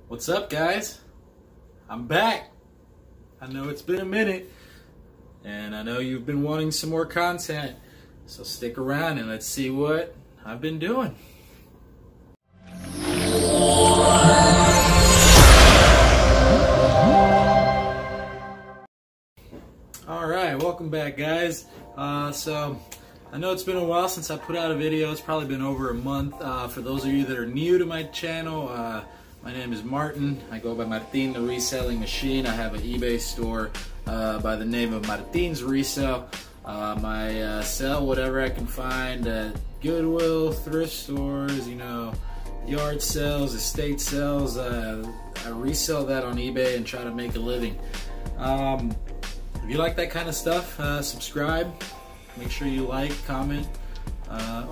What's up, guys? I'm back. I know it's been a minute, and I know you've been wanting some more content, so stick around and let's see what I've been doing. Alright, welcome back, guys. So I know it's been a while since I put out a video. It's probably been over a month. For those of you that are new to my channel, my name is Martin. I go by Martin the Reselling Machine. I have an eBay store by the name of Martin's Resell. I sell whatever I can find at Goodwill, thrift stores, yard sales, estate sales. I resell that on eBay and try to make a living. If you like that kind of stuff, subscribe. Make sure you like, comment,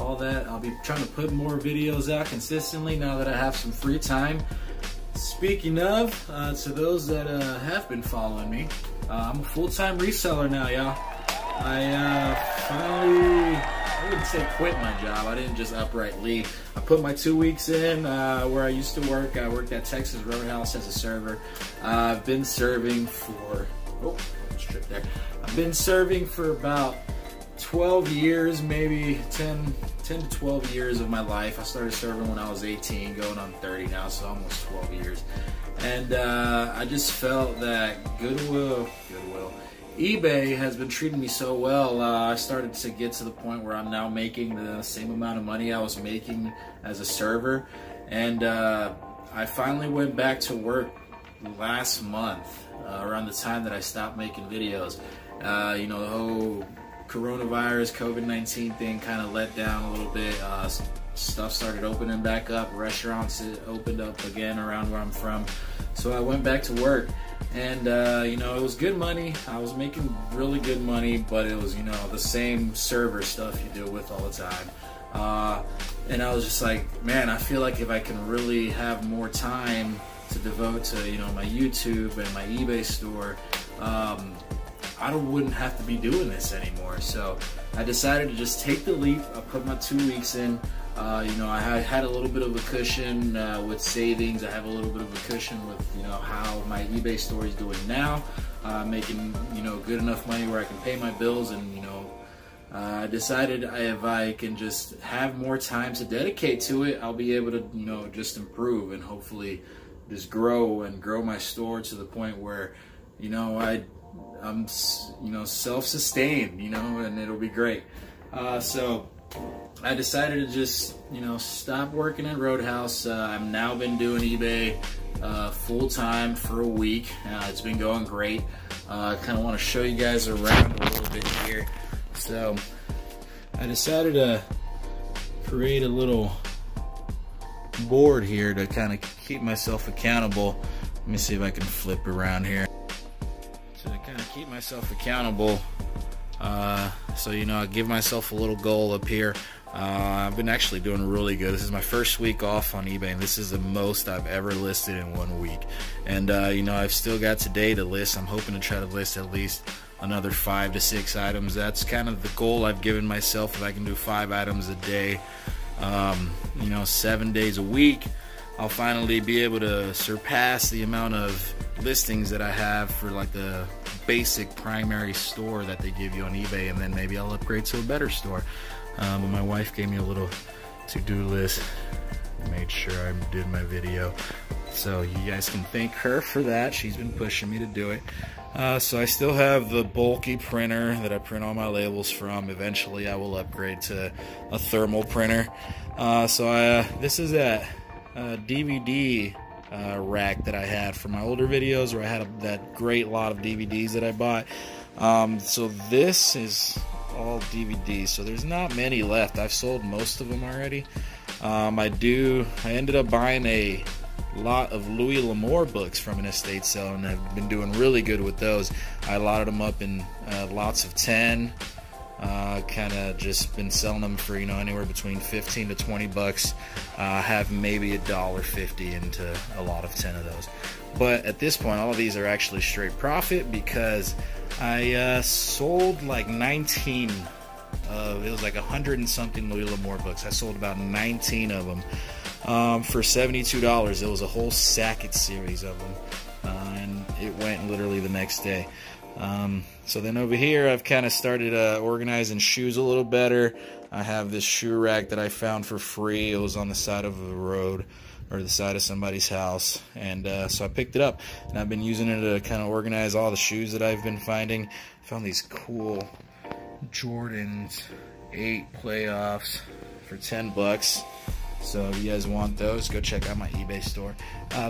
all that. I'll be trying to put more videos out consistently now that I have some free time. Speaking of, to those that have been following me, I'm a full-time reseller now, y'all. I finally, I wouldn't say quit my job. I didn't just outright leave. I put my 2 weeks in where I used to work. I worked at Texas Roadhouse as a server. I've been serving for, strip there. I've been serving for about 12 years, maybe 10 to 12 years of my life. I started serving when I was 18, going on 30 now, so almost 12 years. And I just felt that eBay has been treating me so well. I started to get to the point where I'm now making the same amount of money I was making as a server. And I finally went back to work last month, around the time that I stopped making videos. The whole coronavirus, COVID-19 thing kind of let down a little bit. Stuff started opening back up. Restaurants opened up again around where I'm from. So I went back to work, and it was good money. I was making really good money, but it was the same server stuff you deal with all the time. And I was just like, man, I feel like if I can really have more time to devote to my YouTube and my eBay store, I wouldn't have to be doing this anymore. So I decided to just take the leap. I put my 2 weeks in. I had a little bit of a cushion with savings. I have a little bit of a cushion with how my eBay store is doing now, making good enough money where I can pay my bills, and I decided if I can just have more time to dedicate to it, I'll be able to just improve and hopefully just grow my store to the point where I'm self-sustained, and it'll be great. So I decided to just stop working at Roadhouse. I've now been doing eBay full-time for a week. It's been going great. I kind of want to show you guys around a little bit here. So I decided to create a little board here to kind of keep myself accountable. Let me see if I can flip around here. To kind of keep myself accountable, so I give myself a little goal up here. I've been actually doing really good. This is my first week off on eBay, and this is the most I've ever listed in 1 week. And I've still got today to list. I'm hoping to try to list at least another 5 to 6 items. That's kind of the goal I've given myself. If I can do 5 items a day, 7 days a week, I'll finally be able to surpass the amount of listings that I have for like the basic primary store that they give you on eBay, and then maybe I'll upgrade to a better store. But my wife gave me a little to-do list, made sure I did my video, so you guys can thank her for that. She's been pushing me to do it. So I still have the bulky printer that I print all my labels from. Eventually I will upgrade to a thermal printer. This is that DVD rack that I had for my older videos, where I had that great lot of DVDs that I bought. So this is all DVDs, so there's not many left. I've sold most of them already. I ended up buying a lot of Louis L'Amour books from an estate sale, and I've been doing really good with those. I lotted them up in lots of 10. Kind of just been selling them for anywhere between 15 to 20 bucks. Have maybe $1.50 into a lot of 10 of those. But at this point, all of these are actually straight profit, because I sold like 19 it was like 100 and something Louis L'Amour books. I sold about 19 of them for $72. It was a whole Sackett series of them, and it went literally the next day. So then over here, I've kind of started organizing shoes a little better. I have this shoe rack that I found for free. It was on the side of the road, or the side of somebody's house, and so I picked it up, and I've been using it to kind of organize all the shoes that I've been finding. I found these cool Jordans 8 playoffs for 10 bucks. So if you guys want those, go check out my eBay store.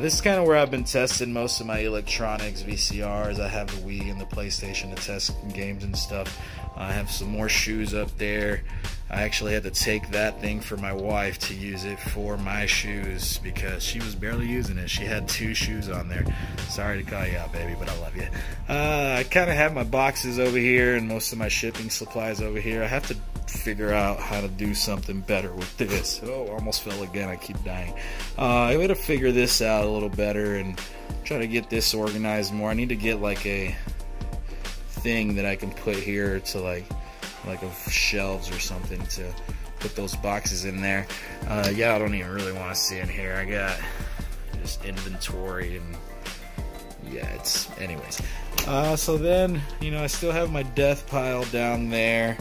This is kind of where I've been testing most of my electronics, VCRs. I have the Wii and the PlayStation to test games and stuff. I have some more shoes up there. I actually had to take that thing for my wife to use it for my shoes because she was barely using it. She had 2 shoes on there. Sorry to call you out, baby, but I love you. I kind of have my boxes over here and most of my shipping supplies over here. I have to figure out how to do something better with this. Oh, almost fell again. I keep dying. I'm going to figure this out a little better and try to get this organized more. I need to get like a thing that I can put here to like a shelves or something to put those boxes in there. Yeah, I don't even really want to see in here. I got just inventory and yeah, it's anyways. So then, you know, I still have my death pile down there.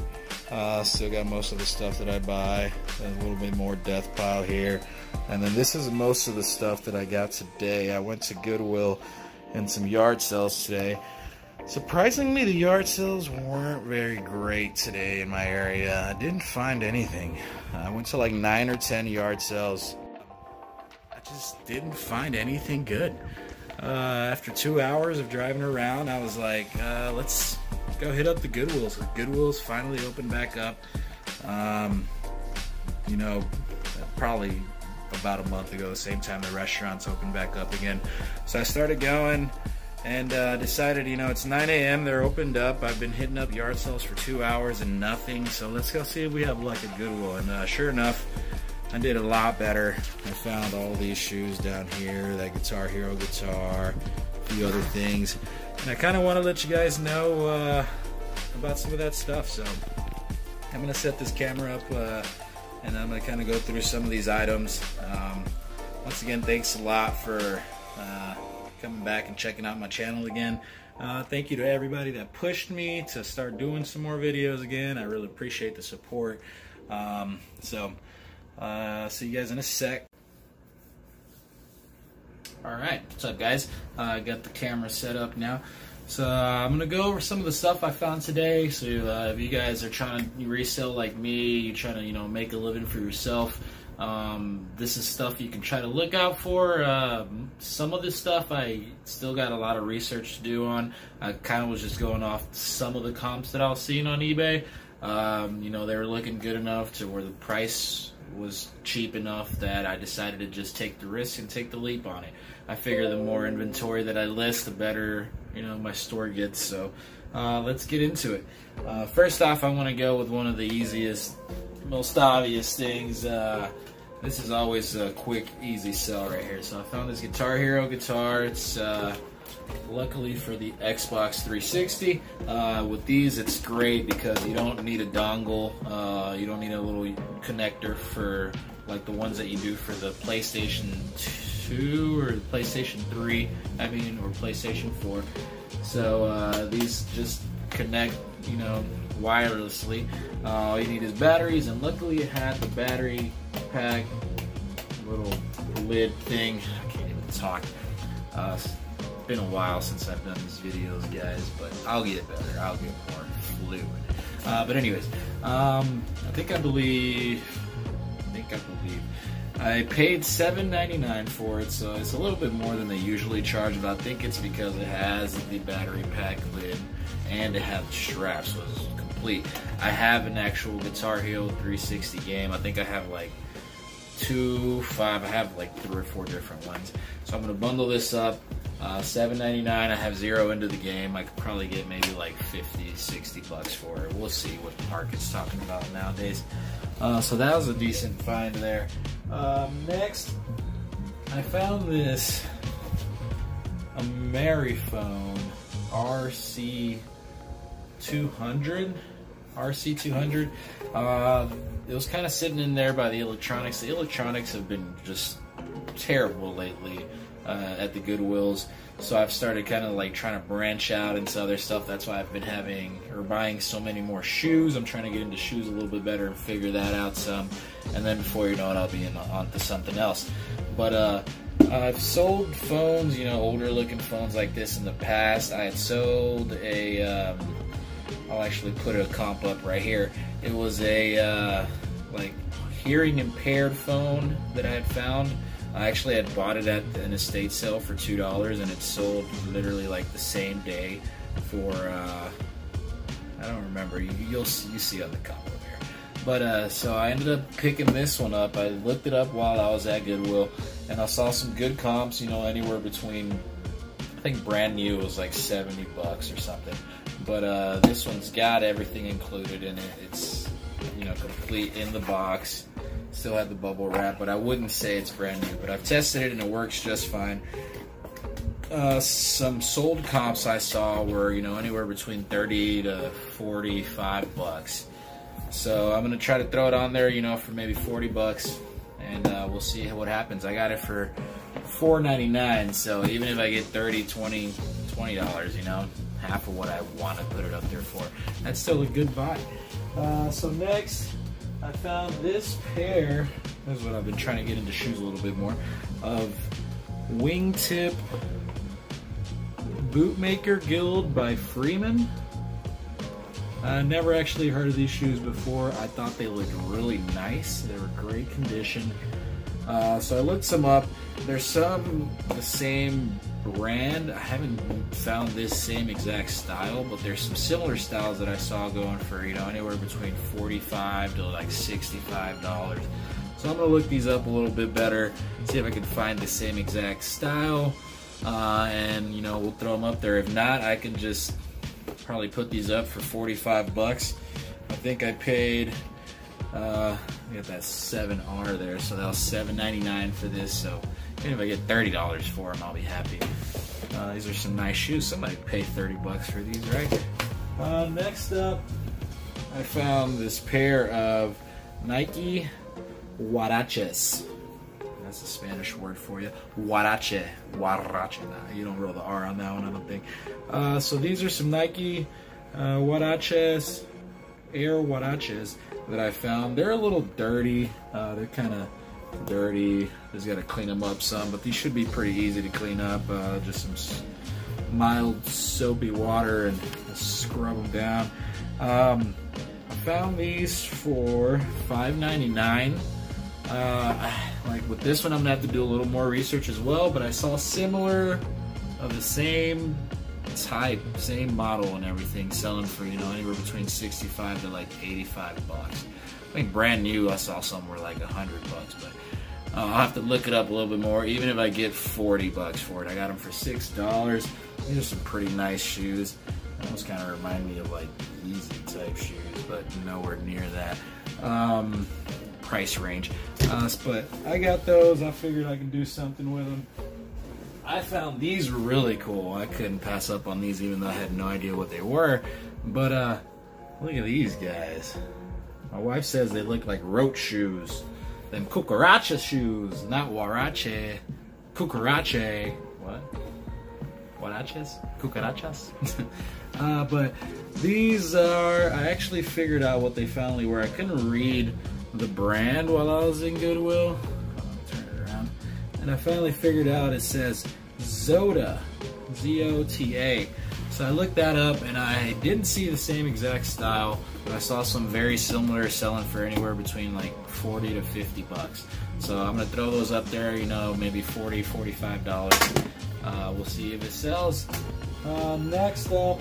Still got most of the stuff that I buy. A little bit more death pile here. And then this is most of the stuff that I got today. I went to Goodwill and some yard sales today. Surprisingly, the yard sales weren't very great today in my area. I didn't find anything. I went to like 9 or 10 yard sales. I just didn't find anything good. After 2 hours of driving around, I was like, let's go hit up the Goodwills. The Goodwills finally opened back up. You know, probably about a month ago, the same time the restaurants opened back up again. So I started going and decided, you know, it's 9 a.m. They're opened up. I've been hitting up yard sales for 2 hours and nothing. So let's go see if we have luck at Goodwill. And sure enough, I did a lot better. I found all these shoes down here, that Guitar Hero guitar, a few other things. And I kind of want to let you guys know about some of that stuff. So I'm going to set this camera up and I'm going to kind of go through some of these items. Once again, thanks a lot for coming back and checking out my channel again. Thank you to everybody that pushed me to start doing some more videos again. I really appreciate the support. See you guys in a sec. Alright, what's up guys? I got the camera set up now. So I'm going to go over some of the stuff I found today. So if you guys are trying to resell like me, you're trying to, you know, make a living for yourself, this is stuff you can try to look out for. Some of this stuff I still got a lot of research to do on. I kind of was just going off some of the comps that I was seeing on eBay. You know, they were looking good enough to where the price was cheap enough that I decided to just take the risk and take the leap on it. I figure the more inventory that I list, the better, you know, my store gets. So let's get into it. First off, I want to go with one of the easiest, most obvious things. This is always a quick, easy sell right here. So I found this Guitar Hero guitar. It's luckily for the Xbox 360. With these, it's great because you don't need a dongle. You don't need a little connector for like the ones that you do for the PlayStation 2 or the PlayStation 3, I mean, or PlayStation 4. So these just connect, you know, wirelessly. All you need is batteries, and luckily it had the battery pack little lid thing. I can't even talk. It's been a while since I've done these videos, guys, but I'll get better. I'll get more fluid. But anyways, I believe I paid $7.99 for it, so it's a little bit more than they usually charge, but I think it's because it has the battery pack lid and it has straps, so it's complete. I have an actual Guitar Hero 360 game. I think I have like 5. I have like 3 or 4 different ones. So I'm gonna bundle this up. $7.99. I have 0 into the game. I could probably get maybe like 50, 60 bucks for it. We'll see what the market's talking about nowadays. So that was a decent find there. Next, I found this Ameriphone RC200 RC200. It was kind of sitting in there by the electronics. The electronics have been just terrible lately at the Goodwills. So I've started kind of like trying to branch out into other stuff. That's why I've been buying so many more shoes. I'm trying to get into shoes a little bit better and figure that out some. And then before you know it, I'll be onto something else. But I've sold phones, you know, older looking phones like this in the past. I had sold a, I'll actually put a comp up right here. It was a like hearing impaired phone that I had found. I actually had bought it at an estate sale for $2, and it sold literally like the same day for I don't remember. You see on the comp over here. But so I ended up picking this one up. I looked it up while I was at Goodwill, and I saw some good comps. You know, anywhere between, I think brand new was like $70 or something. But this one's got everything included in it. It's, you know, complete in the box. Still had the bubble wrap, but I wouldn't say it's brand new. But I've tested it and it works just fine. Some sold comps I saw were, you know, anywhere between $30 to $45. So I'm gonna try to throw it on there, you know, for maybe $40, and we'll see what happens. I got it for $4.99, so even if I get $30, $20, you know, half of what I want to put it up there for, that's still a good buy. So next, I found this pair. This is what I've been trying to get into shoes a little bit more, of Wingtip Bootmaker Guild by Freeman. I never actually heard of these shoes before. I thought they looked really nice. They were great condition. So I looked some up. There's some the same brand. I haven't found this same exact style, but there's some similar styles that I saw going for, you know, anywhere between $45 to like $65. So I'm gonna look these up a little bit better, see if I can find the same exact style, and you know, we'll throw them up there. If not, I can just probably put these up for $45. I think I paid, I got that 7R there, so that was $7.99 for this. So even if I get $30 for them, I'll be happy. These are some nice shoes. Somebody pay $30 for these, right? Next up, I found this pair of Nike Huaraches. That's a Spanish word for you. Huarache. Huarache. Nah, you don't roll the R on that one, I don't think. So these are some Nike Huaraches, Air Huaraches that I found. They're a little dirty. They're kind of dirty. Just got to clean them up some, but these should be pretty easy to clean up. Just some mild soapy water and scrub them down. I found these for $5.99. Like with this one, I'm gonna have to do a little more research as well, but I saw similar of the same type, same model and everything, selling for, you know, anywhere between $65 to like $85. I think brand new I saw some were like $100, but I'll have to look it up a little bit more. Even if I get $40 for it, I got them for $6. These are some pretty nice shoes. They almost kind of remind me of like Yeezy type shoes, but nowhere near that price range. But I got those. I figured I could do something with them. I found these were really cool. I couldn't pass up on these even though I had no idea what they were. But look at these guys. My wife says they look like roach shoes. Them cucaracha shoes, not huarache. Cucarache. What? Huaraches? Cucarachas? But these are, I actually figured out what they finally were. I couldn't read the brand while I was in Goodwill. Turn it around. And I finally figured out it says Zota. Z-O-T-A. So I looked that up and I didn't see the same exact style, but I saw some very similar selling for anywhere between like $40 to $50. So I'm gonna throw those up there, you know, maybe $40, $45. We'll see if it sells. Next up,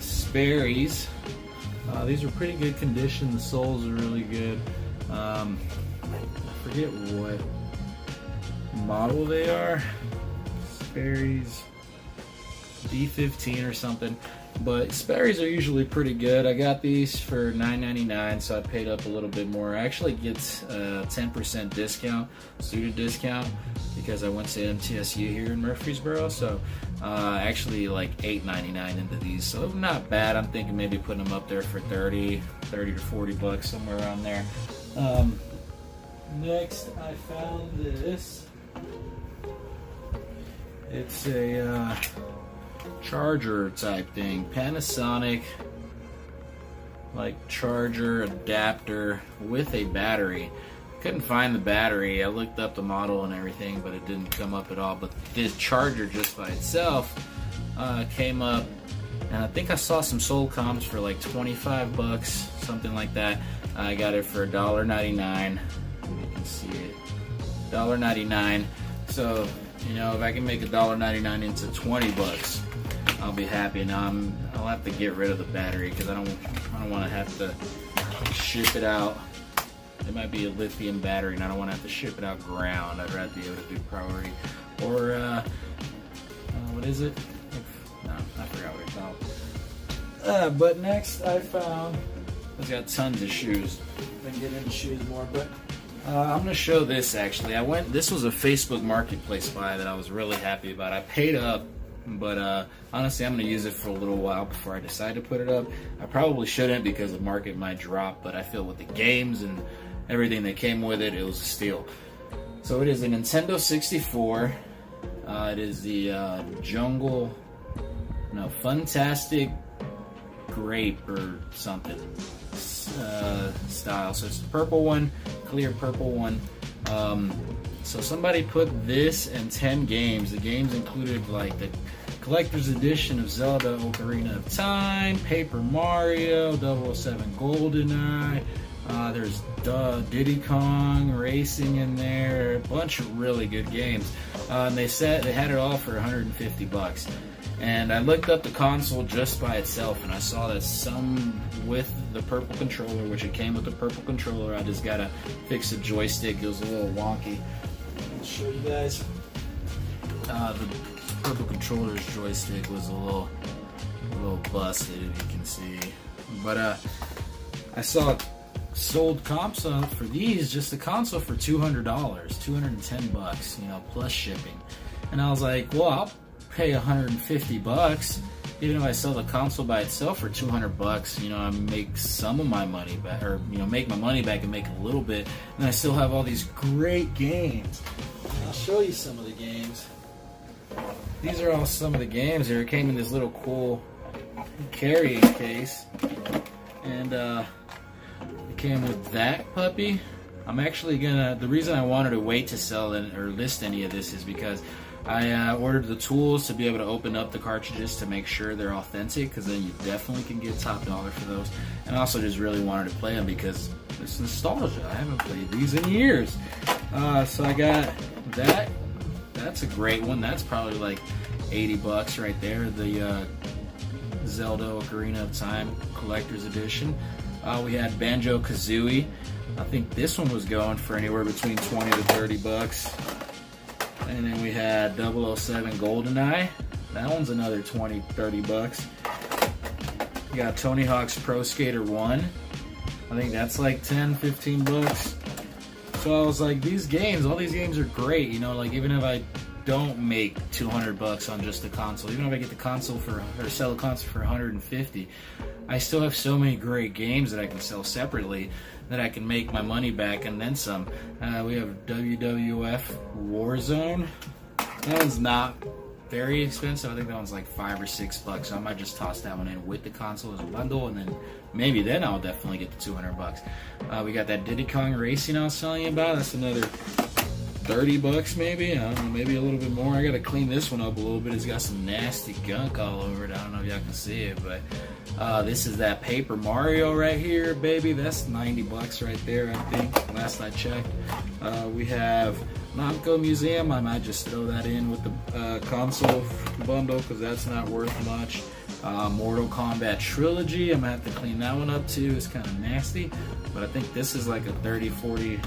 Sperry's. These are pretty good condition. The soles are really good. I forget what model they are. Sperry's D15 or something. But Sperry's are usually pretty good. I got these for $9.99, so I paid up a little bit more. I actually get a 10% discount, student discount, because I went to MTSU here in Murfreesboro. So actually like $8.99 into these, so not bad. I'm thinking maybe putting them up there for 30 to 40 bucks, somewhere around there. Next, I found this. It's a charger type thing, Panasonic like charger adapter with a battery. Couldn't find the battery. I looked up the model and everything, but it didn't come up at all. But this charger just by itself came up, and I think I saw some sold comps for like 25 bucks, something like that. I got it for $1.99. You can see it, $1.99. So, you know, if I can make $1.99 into 20 bucks, I'll be happy. Now I'll have to get rid of the battery because I don't want to have to ship it out. It might be a lithium battery, and I don't want to have to ship it out ground. I'd rather be able to do priority. Or what is it? No, I forgot what it's called. But next I found, I've got tons of shoes. Been getting into shoes more, but I'm gonna show this actually. This was a Facebook Marketplace buy that I was really happy about. I paid up, but honestly, I'm gonna use it for a little while before I decide to put it up. I probably shouldn't because the market might drop, but I feel with the games and everything that came with it, it was a steal. So it is a Nintendo 64. It is the Fantastic Grape or something style. So it's the purple one, clear purple one. So somebody put this and 10 games. The games included like the collector's edition of Zelda Ocarina of Time, Paper Mario, 007 GoldenEye. There's Diddy Kong Racing in there, a bunch of really good games. And they had it all for 150 bucks. And I looked up the console just by itself, and I saw that some with the purple controller, which it came with the purple controller. I just gotta fix the joystick. It was a little wonky. I'll show you guys. The purple controller's joystick was a little busted, if you can see. But I saw sold comps for these, just the console, for $200, 210 bucks, you know, plus shipping. And I was like, well, I'll pay 150 bucks, even if I sell the console by itself for 200 bucks. You know, I make some of my money back, or you know, make my money back and make a little bit, and I still have all these great games. I'll show you some of the games. These are all some of the games here. It came in this little cool carrying case, and it came with that puppy. I'm actually gonna, the reason I wanted to wait to sell or list any of this is because I ordered the tools to be able to open up the cartridges to make sure they're authentic, because then you definitely can get top dollar for those. And I also just really wanted to play them because it's nostalgia. I haven't played these in years. So I got that. That's a great one. That's probably like 80 bucks right there. The Zelda Ocarina of Time Collector's Edition. We had Banjo-Kazooie. I think this one was going for anywhere between 20 to 30 bucks. And then we had 007 GoldenEye. That one's another 20, 30 bucks. You got Tony Hawk's Pro Skater 1. I think that's like 10, 15 bucks. So I was like, all these games are great, you know, like even if I don't make 200 bucks on just the console, even if I get the console or sell the console for 150, I still have so many great games that I can sell separately that I can make my money back and then some. We have WWF Warzone. That one's not very expensive. I think that one's like 5 or 6 bucks. So I might just toss that one in with the console as a bundle, and then maybe then I'll definitely get the 200 bucks. We got that Diddy Kong Racing I was telling you about. That's another 30 bucks maybe. I don't know, maybe a little bit more. I gotta clean this one up a little bit. It's got some nasty gunk all over it. I don't know if y'all can see it, but this is that Paper Mario right here, baby. That's 90 bucks right there, I think, last I checked. We have Namco Museum. I might just throw that in with the console bundle because that's not worth much. Mortal Kombat Trilogy. I'm gonna have to clean that one up too. It's kind of nasty, but I think this is like a 30, 40,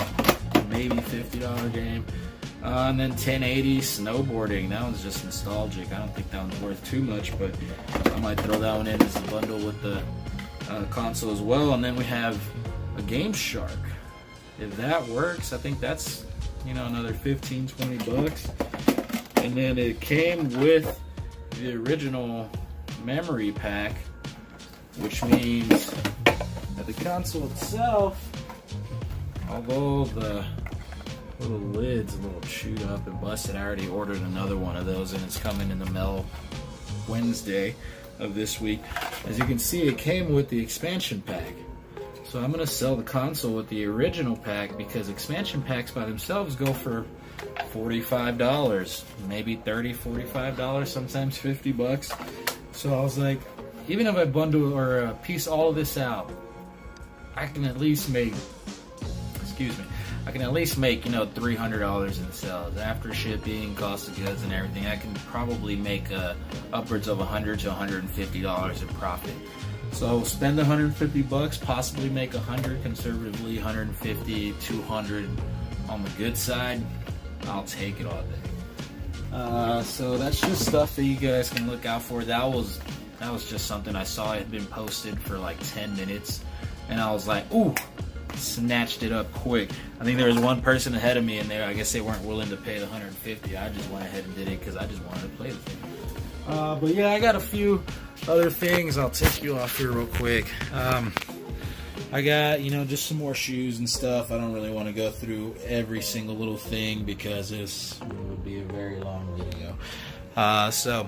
maybe $50 game. And then 1080 snowboarding. That one's just nostalgic. I don't think that one's worth too much, but I might throw that one in as a bundle with the console as well. And then we have a Game Shark. If that works, I think that's, you know, another 15, 20 bucks. And then it came with the original memory pack, which means that the console itself, although the little lid's a little chewed up and busted, I already ordered another one of those and it's coming in the mail Wednesday of this week. As you can see, it came with the expansion pack. So I'm gonna sell the console with the original pack because expansion packs by themselves go for $45, maybe $30, $45, sometimes 50 bucks. So I was like, even if I bundle or piece all of this out, I can at least make, I can at least make, you know, $300 in sales. After shipping, cost of goods and everything, I can probably make upwards of $100 to $150 in profit. So spend 150 bucks, possibly make 100 conservatively, 150, 200 on the good side. I'll take it all day. So that's just stuff that you guys can look out for. That was just something I saw. It had been posted for like 10 minutes, and I was like, ooh, snatched it up quick. I think there was one person ahead of me, and I guess they weren't willing to pay the 150. I just went ahead and did it because I just wanted to play the thing. But yeah, I got a few other things. I'll take you off here real quick. I got, you know, just some more shoes and stuff. I don't really want to go through every single little thing because this would be a very long video. So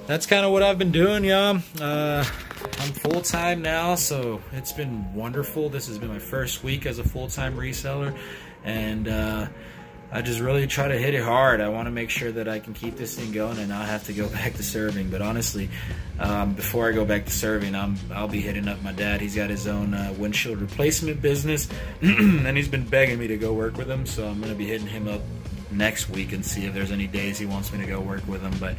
that's kind of what I've been doing, y'all. I'm full-time now, so it's been wonderful. This has been my first week as a full-time reseller, and I just really try to hit it hard. I want to make sure that I can keep this thing going and not have to go back to serving. But honestly, before I go back to serving, I'll be hitting up my dad. He's got his own windshield replacement business, and he's been begging me to go work with him. So I'm going to be hitting him up next week and see if there's any days he wants me to go work with him. But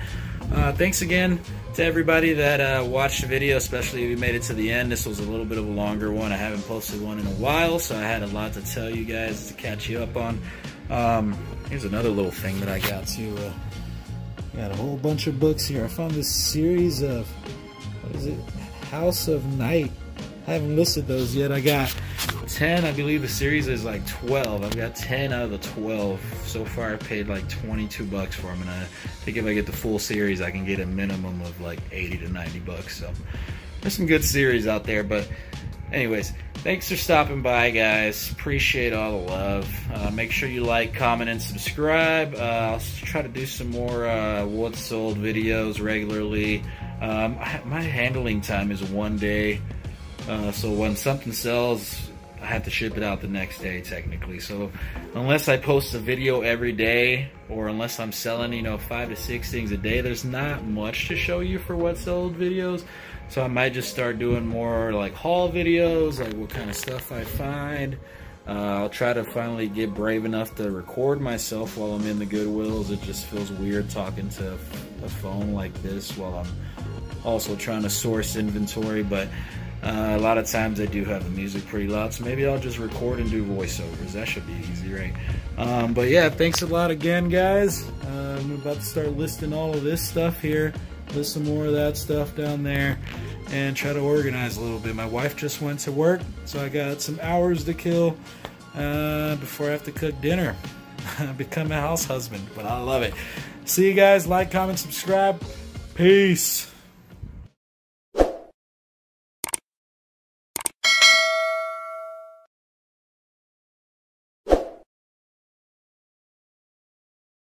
thanks again to everybody that watched the video, especially if you made it to the end. This was a little bit of a longer one. I haven't posted one in a while, so I had a lot to tell you guys to catch you up on. Here's another little thing that I got too. Got a whole bunch of books here. I found this series of, what is it? House of Night. I haven't listed those yet. I got 10. I believe the series is like 12. I've got 10 out of the 12. So far I paid like 22 bucks for them, and I think if I get the full series I can get a minimum of like 80 to 90 bucks. So there's some good series out there. But anyways, thanks for stopping by, guys. Appreciate all the love. Make sure you like, comment, and subscribe. I'll try to do some more what's sold videos regularly. My handling time is 1 day. So when something sells, I have to ship it out the next day technically. So unless I post a video every day, or unless I'm selling, you know, 5 to 6 things a day, there's not much to show you for what sold videos. So I might just start doing more like haul videos, like what kind of stuff I find. I'll try to finally get brave enough to record myself while I'm in the Goodwills. It just feels weird talking to a phone like this while I'm also trying to source inventory. But a lot of times I do have the music pretty loud, so maybe I'll just record and do voiceovers. That should be easy, right? But yeah, thanks a lot again, guys. I'm about to start listing all of this stuff here. List some more of that stuff down there and try to organize a little bit. My wife just went to work, so I got some hours to kill before I have to cook dinner. Become a house husband, but I love it. See you guys. Like, comment, subscribe. Peace.